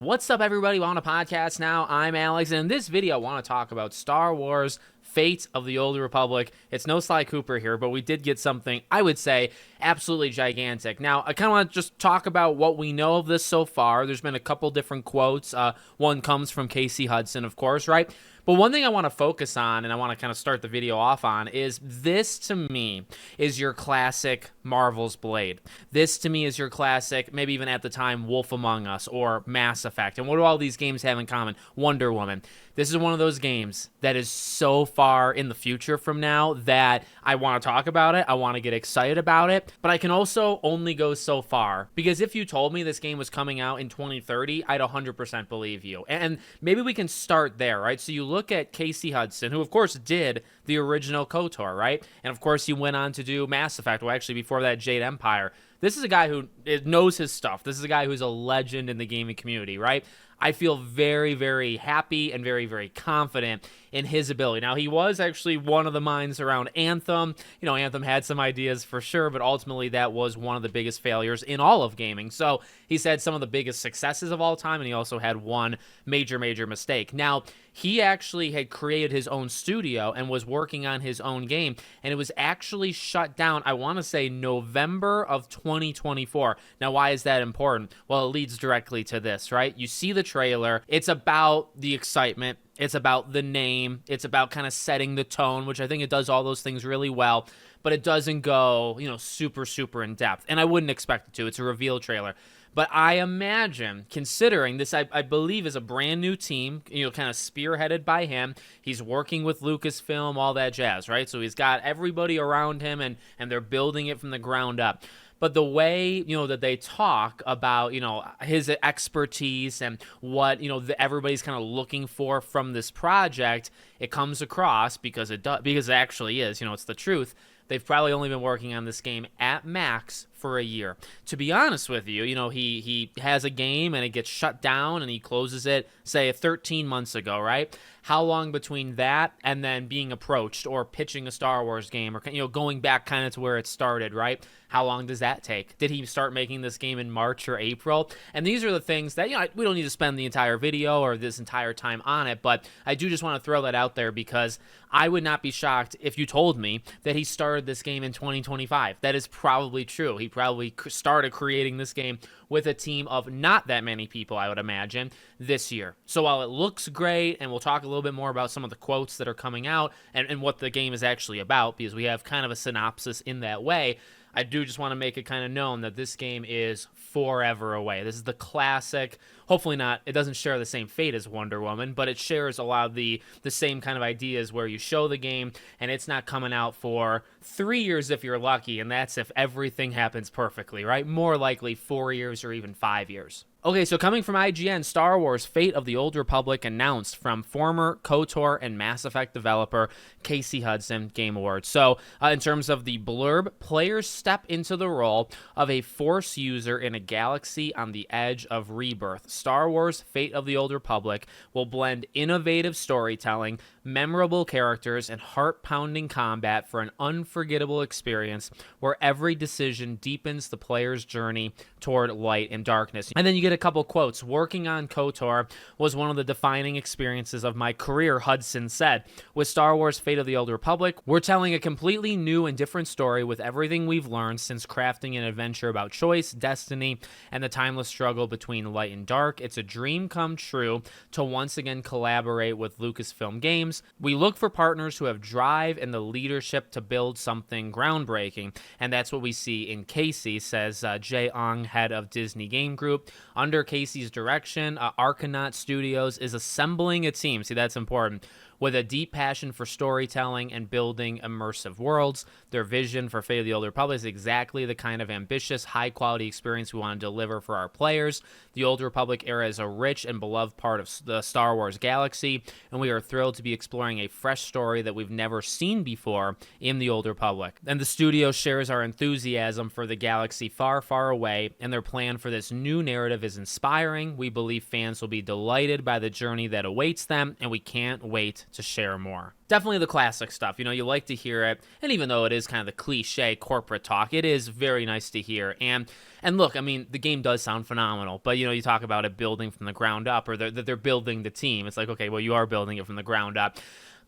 What's up, everybody? We're on a podcast now. I'm Alex, and in this video, I want to talk about Star Wars Fate of the Old Republic. It's no Sly Cooper here, but we did get something, I would say, absolutely gigantic. Now, I kind of want to just talk about what we know of this so far. There's been a couple different quotes. One comes from Casey Hudson, of course, right? But one thing I want to focus on, and I want to kind of start the video off on, is this to me is your classic Marvel's Blade. This to me is your classic, maybe even at the time, Wolf Among Us or Mass Effect. And what do all these games have in common? Wonder Woman. This is one of those games that is so far in the future from now that I want to talk about it. I want to get excited about it. But I can also only go so far. Because if you told me this game was coming out in 2030, I'd 100% believe you. And maybe we can start there, right? So you look at Casey Hudson, who of course did the original KOTOR, right? And of course he went on to do Mass Effect. Well, actually before that, Jade Empire. This is a guy who knows his stuff. This is a guy who's a legend in the gaming community, right? I feel very, very happy and very, very confident in his ability. Now, he was actually one of the minds around Anthem. You know, Anthem had some ideas for sure, but ultimately that was one of the biggest failures in all of gaming. So he's had some of the biggest successes of all time, and he also had one major, major mistake. Now, he actually had created his own studio and was working on his own game, and it was actually shut down, I want to say, November of 2024. Now, why is that important? Well, it leads directly to this, right? You see the trailer. It's about the excitement. It's about the name. It's about kind of setting the tone, which I think it does all those things really well, but it doesn't go, super, super in depth. And I wouldn't expect it to. It's a reveal trailer. But I imagine, considering this, I believe is a brand new team, kind of spearheaded by him. He's working with Lucasfilm, all that jazz, right? So he's got everybody around him, and they're building it from the ground up. But the way, that they talk about, his expertise and what, everybody's kind of looking for from this project, it comes across because it actually is, it's the truth. They've probably only been working on this game at max for a year. To be honest with you, he has a game and it gets shut down and he closes it, say, 13 months ago, right? How long between that and then being approached or pitching a Star Wars game or, going back kind of to where it started, right? How long does that take? Did he start making this game in March or April? And these are the things that, we don't need to spend the entire video or this entire time on it, but I do just want to throw that out there because I would not be shocked if you told me that he started this game in 2025. That is probably true. He probably started creating this game with a team of not that many people, I would imagine, this year. So while it looks great, and we'll talk a little bit more about some of the quotes that are coming out and what the game is actually about, because we have kind of a synopsis in that way, I do just want to make it kind of known that this game is forever away. This is the classic, hopefully not, it doesn't share the same fate as Wonder Woman, but it shares a lot of the same kind of ideas where you show the game and it's not coming out for 3 years if you're lucky, and that's if everything happens perfectly, right? More likely 4 years or even 5 years. Okay, so coming from IGN, Star Wars Fate of the Old Republic announced from former KOTOR and Mass Effect developer Casey Hudson, Game Awards. So in terms of the blurb, players step into the role of a Force user in a galaxy on the edge of rebirth. Star Wars Fate of the Old Republic will blend innovative storytelling, memorable characters, and heart-pounding combat for an unforgettable experience where every decision deepens the player's journey toward light and darkness. And then you get a couple quotes. Working on KOTOR was one of the defining experiences of my career, Hudson said. With Star Wars Fate of the Old Republic, we're telling a completely new and different story with everything we've learned since crafting an adventure about choice, destiny, and the timeless struggle between light and dark. It's a dream come true to once again collaborate with Lucasfilm Games. We look for partners who have drive and the leadership to build something groundbreaking, and that's what we see in Casey, says Jay Ong, head of Disney Game Group. Under Casey's direction, Archanaut Studios is assembling a team. See, that's important. With a deep passion for storytelling and building immersive worlds. Their vision for Fate of the Old Republic is exactly the kind of ambitious, high-quality experience we want to deliver for our players. The Old Republic era is a rich and beloved part of the Star Wars galaxy, and we are thrilled to be exploring a fresh story that we've never seen before in the Old Republic. And the studio shares our enthusiasm for the galaxy far, far away, and their plan for this new narrative is inspiring. We believe fans will be delighted by the journey that awaits them, and we can't wait to share more. Definitely the classic stuff. You like to hear it. And even though it is kind of the cliche corporate talk, it is very nice to hear. And look, I mean, the game does sound phenomenal, but you talk about it building from the ground up, or they're building the team. It's like, okay, well, you are building it from the ground up.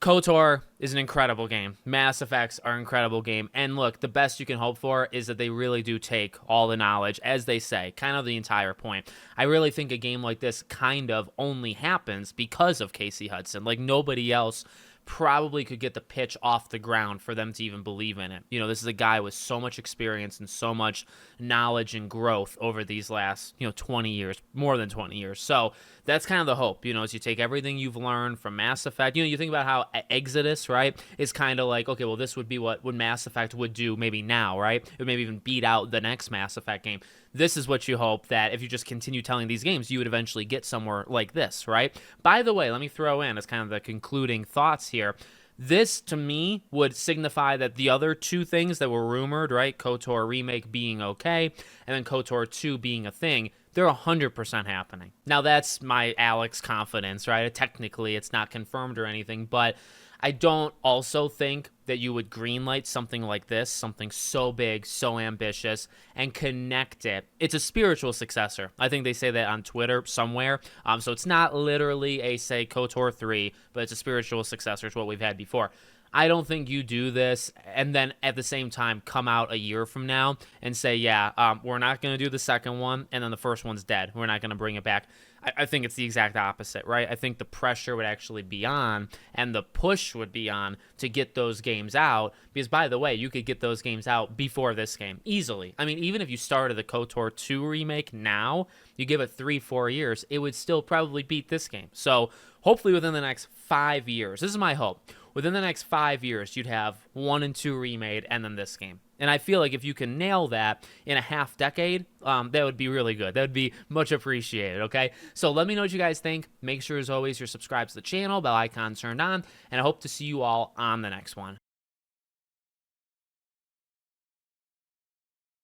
KOTOR is an incredible game. Mass Effects are an incredible game. And look, the best you can hope for is that they really do take all the knowledge, as they say, kind of the entire point. I really think a game like this kind of only happens because of Casey Hudson. Like, nobody else probably could get the pitch off the ground for them to even believe in it. This is a guy with so much experience and so much knowledge and growth over these last, 20 years, more than 20 years. So that's kind of the hope, as you take everything you've learned from Mass Effect. You think about how Exodus, right, is kind of like, okay, well, this would be what Mass Effect would do maybe now, right? It would maybe even beat out the next Mass Effect game. This is what you hope that if you just continue telling these games, you would eventually get somewhere like this, right? By the way, let me throw in as kind of the concluding thoughts here. This, to me, would signify that the other two things that were rumored, right, KOTOR Remake being okay, and then KOTOR 2 being a thing, they're 100% happening. Now, that's my Alex confidence, right? Technically, it's not confirmed or anything, but I don't also think that you would greenlight something like this, something so big, so ambitious, and connect it. It's a spiritual successor. I think they say that on Twitter somewhere. So it's not literally a, say, KOTOR 3, but it's a spiritual successor to what we've had before. I don't think you do this and then at the same time come out a year from now and say, yeah, we're not going to do the second one, and then the first one's dead. We're not going to bring it back. I think it's the exact opposite, right? I think the pressure would actually be on and the push would be on to get those games out because, by the way, you could get those games out before this game easily. I mean, even if you started the KOTOR 2 remake now, you give it 3-4 years, it would still probably beat this game. So hopefully within the next 5 years, this is my hope, within the next 5 years, you'd have 1 and 2 remade and then this game. And I feel like if you can nail that in a half decade, that would be really good. That would be much appreciated, okay? So let me know what you guys think. Make sure, as always, you're subscribed to the channel, bell icon turned on, and I hope to see you all on the next one.